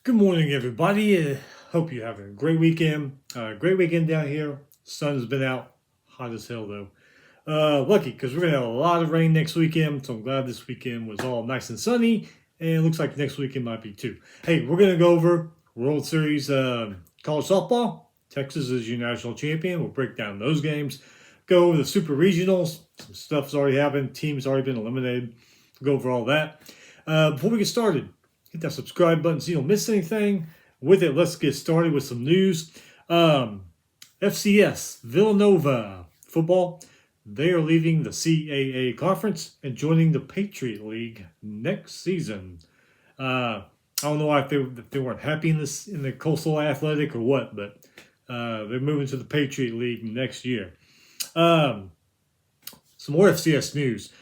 Good morning, everybody. Hope you're having a great weekend. Great weekend down here. Sun's been out. Hot as hell, though. Lucky, because we're going to have a lot of rain next weekend. So I'm glad this weekend was all nice and sunny. And it looks like next weekend might be too. Hey, we're going to go over World Series college softball. Texas is your national champion. We'll break down those games. Go over the super regionals. Some stuff's already happened. Teams already been eliminated. We'll go over all that. Before we get started, hit that subscribe button so you don't miss anything. With it, let's get started with some news. FCS, Villanova football, they are leaving the CAA conference and joining the Patriot League next season. I don't know if they weren't happy in the Coastal Athletic or what, but they're moving to the Patriot League next year. Some more FCS news.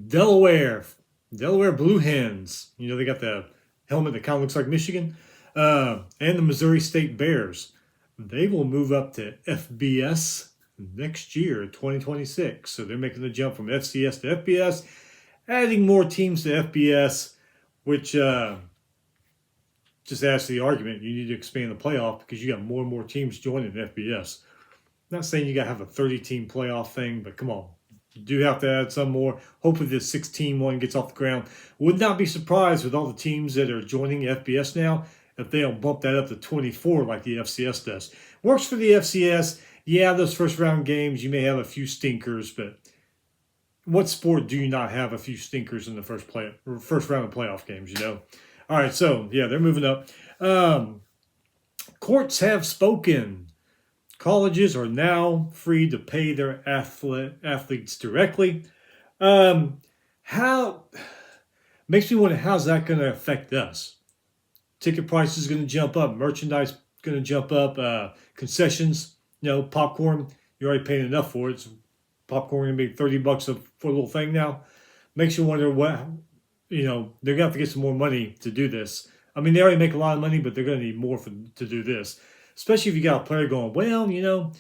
Delaware Blue Hens. You know, they got the helmet that kind of looks like Michigan. And the Missouri State Bears. They will move up to FBS next year, 2026. So they're making the jump from FCS to FBS, adding more teams to FBS, which just adds to the argument. You need to expand the playoff because you got more and more teams joining FBS. Not saying you got to have a 30-team playoff thing, but come on. You do have to add some more. Hopefully this 16 one gets off the ground. Would not be surprised with all the teams that are joining FBS now if they don't bump that up to 24 like the FCS does. Works for the FCS. Yeah, those first round games, you may have a few stinkers, but what sport do you not have a few stinkers in the first round of playoff games, you know? All right, so, yeah, they're moving up. Courts have spoken. Colleges are now free to pay their athletes directly. How makes me wonder, how's that going to affect us? Ticket prices going to jump up, merchandise going to jump up, concessions, popcorn. You're already paying enough for it. So popcorn going to be $30 for a little thing now. Makes you wonder what, they're going to have to get some more money to do this. I mean, they already make a lot of money, but they're going to need more to do this. Especially if you got a player going, well, y'all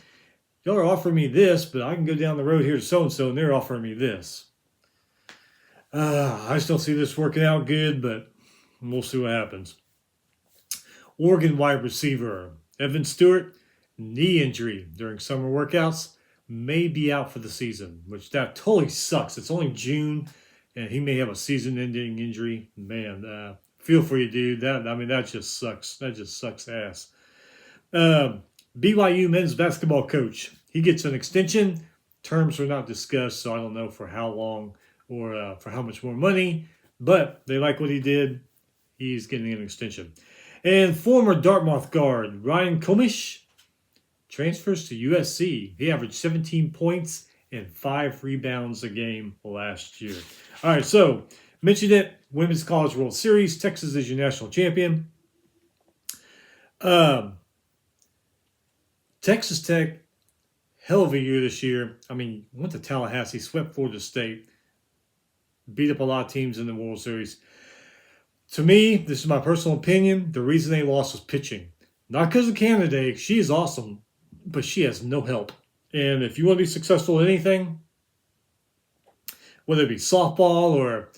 are offering me this, but I can go down the road here to so-and-so, and they're offering me this. I just don't see this working out good, but we'll see what happens. Oregon wide receiver Evan Stewart, knee injury during summer workouts, may be out for the season, which that totally sucks. It's only June, and he may have a season-ending injury. Man, feel for you, dude. That just sucks. That just sucks ass. BYU men's basketball coach. He gets an extension. Terms were not discussed, so I don't know for how long or for how much more money. But they like what he did. He's getting an extension. And former Dartmouth guard Ryan Komish transfers to USC. He averaged 17 points and 5 rebounds a game last year. All right, so mentioned it. Women's College World Series. Texas is your national champion. Texas Tech, hell of a year this year. I mean, went to Tallahassee, swept Florida State, beat up a lot of teams in the World Series. To me, this is my personal opinion, the reason they lost was pitching. Not because of Canada, she is awesome, but she has no help. And if you want to be successful in anything, whether it be softball or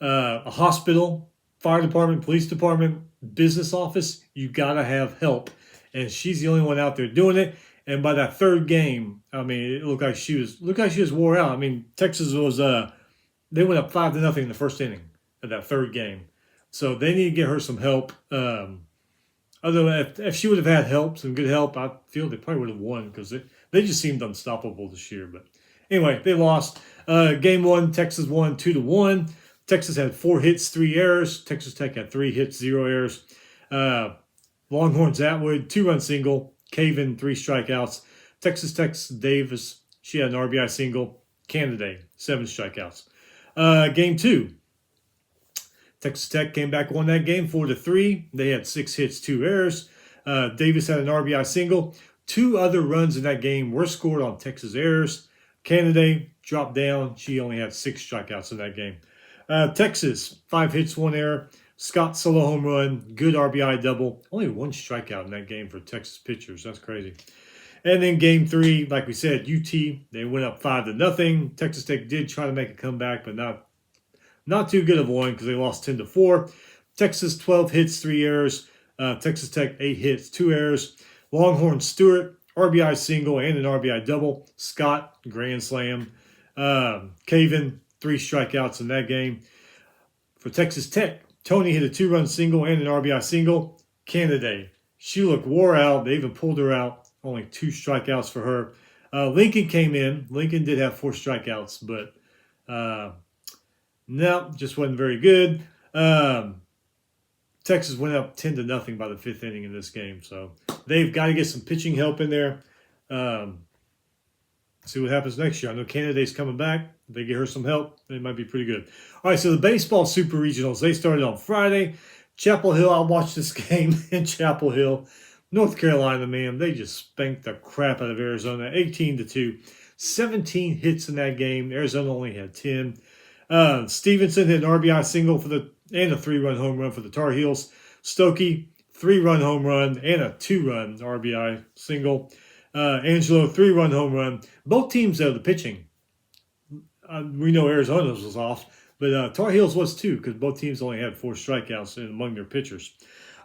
a hospital, fire department, police department, business office, you got to have help. And she's the only one out there doing it. And by that third game, I mean, it looked like she was wore out. I mean, Texas was they went up 5-0 in the first inning of that third game. So they need to get her some help. Although if she would have had help, some good help, I feel they probably would have won because they just seemed unstoppable this year. But anyway, they lost. Game 1, Texas won 2-1. Texas had 4 hits, 3 errors. Texas Tech had 3 hits, 0 errors. Longhorns Atwood, 2-run single. Caven, 3 strikeouts. Texas Tech's Davis, she had an RBI single. Canada, 7 strikeouts. Game 2, Texas Tech came back, won that game 4-3. They had 6 hits, 2 errors. Davis had an RBI single. 2 other runs in that game were scored on Texas errors. Canada dropped down. She only had 6 strikeouts in that game. Texas, 5 hits, 1 error. Scott solo home run, good RBI double. Only 1 strikeout in that game for Texas pitchers. That's crazy. And then game 3, like we said, UT, they went up 5-0. Texas Tech did try to make a comeback, but not too good of one because they lost 10-4. Texas, 12 hits, 3 errors. Texas Tech, 8 hits, 2 errors. Longhorn Stewart, RBI single and an RBI double. Scott, grand slam. Caven, 3 strikeouts in that game. For Texas Tech, Tony hit a 2-run single and an RBI single. Kennedy, she looked wore out. They even pulled her out. Only 2 strikeouts for her. Lincoln came in. Lincoln did have 4 strikeouts, but no, just wasn't very good. Texas went up 10-0 by the 5th inning in this game, so they've got to get some pitching help in there. See what happens next year. I know Canada's coming back. If they get her some help, they might be pretty good. All right, so the baseball super regionals, they started on Friday. Chapel Hill, I watched this game in Chapel Hill. North Carolina, man, they just spanked the crap out of Arizona, 18-2. 17 hits in that game. Arizona only had 10. Stevenson hit an RBI single and a 3-run home run for the Tar Heels. Stokey, 3-run home run and a 2-run RBI single. Angelo, 3-run home run. Both teams, though, the pitching. We know Arizona's was off, but Tar Heels was too, because both teams only had 4 strikeouts among their pitchers.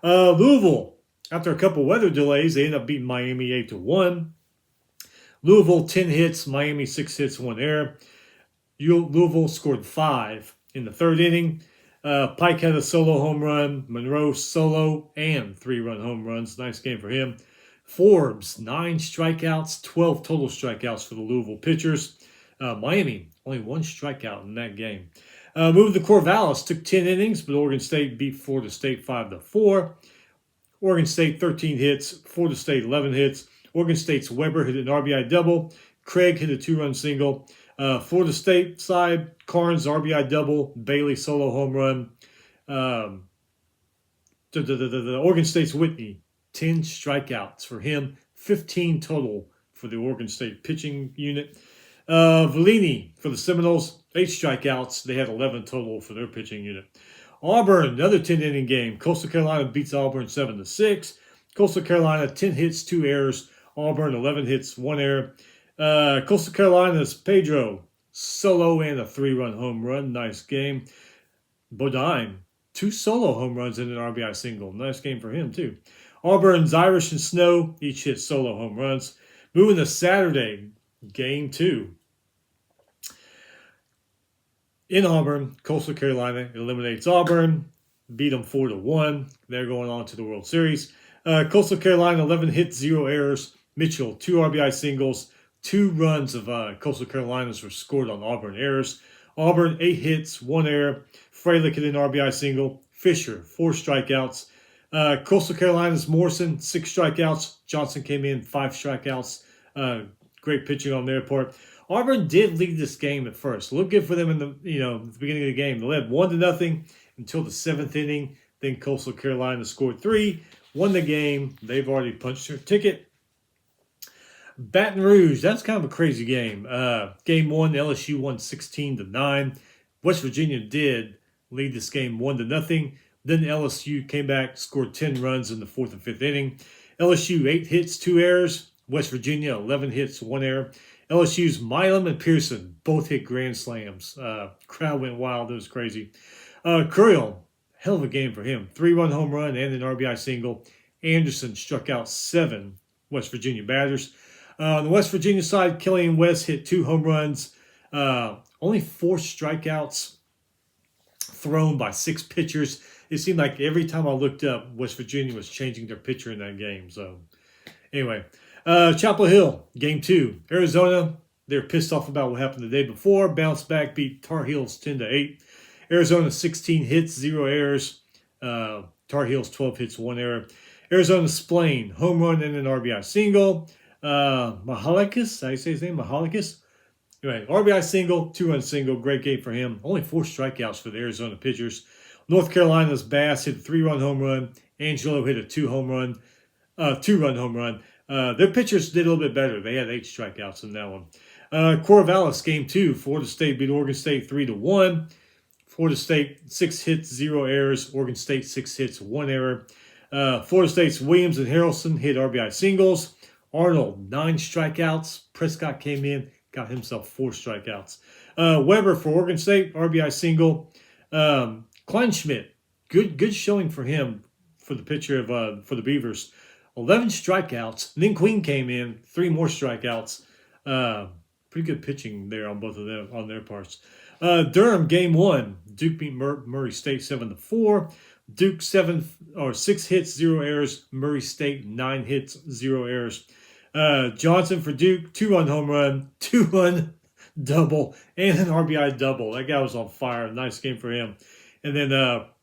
Louisville, after a couple weather delays, they ended up beating Miami 8-1. Louisville, 10 hits, Miami, 6 hits, 1 error. Louisville scored 5 in the 3rd inning. Pike had a solo home run. Monroe solo and 3-run home runs. Nice game for him. Forbes, 9 strikeouts, 12 total strikeouts for the Louisville pitchers. Miami, only 1 strikeout in that game. Moved to Corvallis, took 10 innings, but Oregon State beat Florida State 5-4. Oregon State, 13 hits. Florida State, 11 hits. Oregon State's Weber hit an RBI double. Craig hit a 2-run single. Florida State side, Carnes RBI double, Bailey solo home run. The Oregon State's Whitney, 10 strikeouts for him, 15 total for the Oregon State pitching unit. Vellini for the Seminoles, 8 strikeouts. They had 11 total for their pitching unit. Auburn, another 10-inning game. Coastal Carolina beats Auburn 7-6. Coastal Carolina, 10 hits, 2 errors. Auburn, 11 hits, 1 error. Coastal Carolina's Pedro, solo and a 3-run home run. Nice game. Bodine, 2 solo home runs and an RBI single. Nice game for him, too. Auburn's Irish and Snow each hit solo home runs. Moving to Saturday, game 2. In Auburn, Coastal Carolina eliminates Auburn, beat them 4-1. They're going on to the World Series. Coastal Carolina, 11 hits, 0 errors. Mitchell, 2 RBI singles. 2 runs of Coastal Carolinas were scored on Auburn errors. Auburn, 8 hits, 1 error. Freilich hit an RBI single. Fisher, 4 strikeouts. Coastal Carolina's Morrison, 6 strikeouts. Johnson came in, 5 strikeouts. Great pitching on their part. Auburn did lead this game at first. Looked good for them in the beginning of the game. They led 1-0 until the 7th inning. Then Coastal Carolina scored 3, won the game. They've already punched their ticket. Baton Rouge, that's kind of a crazy game. Game 1, LSU won 16-9. West Virginia did lead this game 1-0. Then LSU came back, scored 10 runs in the 4th and 5th inning. LSU, 8 hits, 2 errors. West Virginia, 11 hits, 1 error. LSU's Milam and Pearson both hit grand slams. Crowd went wild. It was crazy. Curiel, hell of a game for him. 3-run home run and an RBI single. Anderson struck out 7 West Virginia batters. On the West Virginia side, Killian West hit 2 home runs. Only 4 strikeouts thrown by 6 pitchers. It seemed like every time I looked up, West Virginia was changing their pitcher in that game. So, anyway, Chapel Hill, game 2. Arizona, they're pissed off about what happened the day before. Bounced back, beat Tar Heels 10-8. Arizona, 16 hits, 0 errors. Tar Heels, 12 hits, 1 error. Arizona Splain, home run and an RBI single. Mahalikis, I say his name, Mahalikis. Anyway, RBI single, 2-run single, great game for him. Only 4 strikeouts for the Arizona pitchers. North Carolina's Bass hit a 3-run home run. Angelo hit a 2-run home run. Their pitchers did a little bit better. They had 8 strikeouts in that one. Corvallis, game 2. Florida State beat Oregon State 3-1. Florida State, 6 hits, 0 errors. Oregon State, 6 hits, 1 error. Florida State's Williams and Harrelson hit RBI singles. Arnold, 9 strikeouts. Prescott came in, got himself 4 strikeouts. Weber for Oregon State, RBI single. Kleinschmidt, good showing for him. for the pitcher of for the Beavers. 11 strikeouts. And then Queen came in, 3 more strikeouts. Pretty good pitching there on both of them on their parts. Durham game 1. Duke beat Murray State 7-4. Duke 6 hits, 0 errors. Murray State 9 hits, 0 errors. Johnson for Duke, 2-run home run, 2-run double, and an RBI double. That guy was on fire. Nice game for him. And then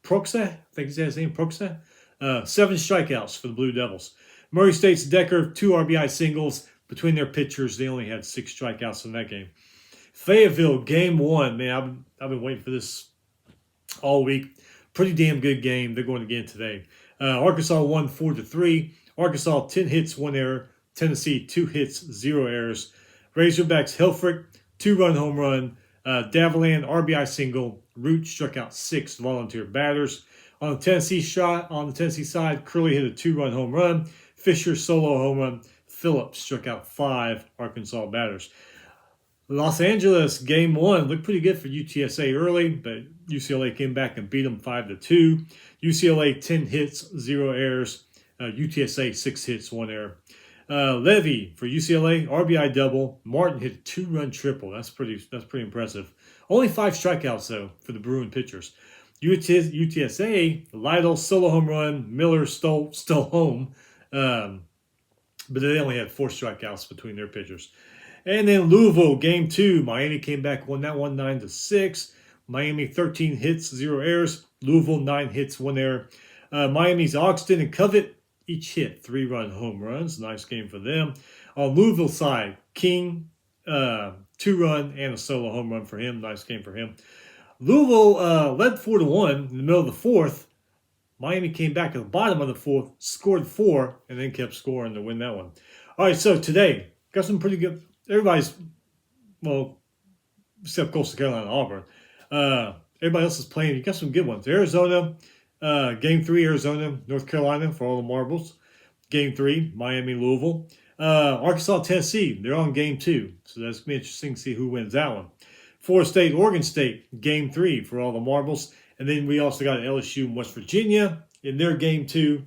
Proxa, I think is that his name, Proxa? 7 strikeouts for the Blue Devils. Murray State's Decker, 2 RBI singles. Between their pitchers, they only had 6 strikeouts in that game. Fayetteville, game 1. Man, I've been waiting for this all week. Pretty damn good game. They're going again today. Arkansas won 4-3. Arkansas 10 hits, 1 error. Tennessee 2 hits, 0 errors. Razorbacks Helfrich 2-run home run. Davalan RBI single. Root struck out 6 volunteer batters. On the Tennessee side, Curley hit a 2-run home run. Fisher solo home run. Phillips struck out 5 Arkansas batters. Los Angeles game 1 looked pretty good for UTSA early, but UCLA came back and beat them 5-2. UCLA 10 hits, 0 errors. UTSA 6 hits, 1 error. Levy for UCLA, RBI double. Martin hit a 2-run triple. That's pretty impressive. Only 5 strikeouts though for the Bruin pitchers. UTSA, Lytle solo home run. Miller stole home, but they only had 4 strikeouts between their pitchers. And then Louisville game 2, Miami came back, won that one 9-6. Miami 13 hits, 0 errors. Louisville 9 hits, 1 error. Miami's Oxton and Covett each hit 3-run home runs. Nice game for them. On Louisville side, King, 2-run and a solo home run for him. Nice game for him. Louisville led 4-1 in the middle of the 4th. Miami came back at the bottom of the 4th, scored 4, and then kept scoring to win that one. All right, so today, got some pretty good. Everybody's, well, except Coastal Carolina and Auburn. Everybody else is playing. You got some good ones. Arizona, game 3, Arizona, North Carolina for all the marbles. Game 3, Miami, Louisville. Arkansas, Tennessee, they're on game 2. So that's going to be interesting to see who wins that one. Florida State, Oregon State, game 3 for all the marbles. And then we also got LSU and West Virginia in their game 2.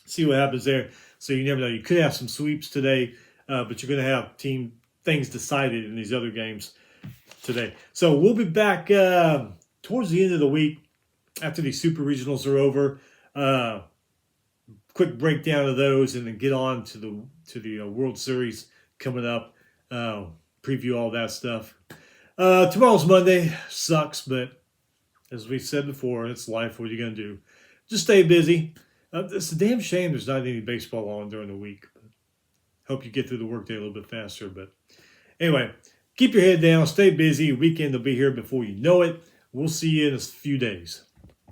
See what happens there. So you never know. You could have some sweeps today, but you're going to have things decided in these other games today. So we'll be back towards the end of the week after these super regionals are over. Quick breakdown of those, and then get on to the World Series coming up. Preview all that stuff. Tomorrow's Monday. Sucks, but as we said before, it's life. What are you going to do? Just stay busy. It's a damn shame there's not any baseball on during the week. Hope you get through the workday a little bit faster. But anyway, keep your head down. Stay busy. Weekend will be here before you know it. We'll see you in a few days.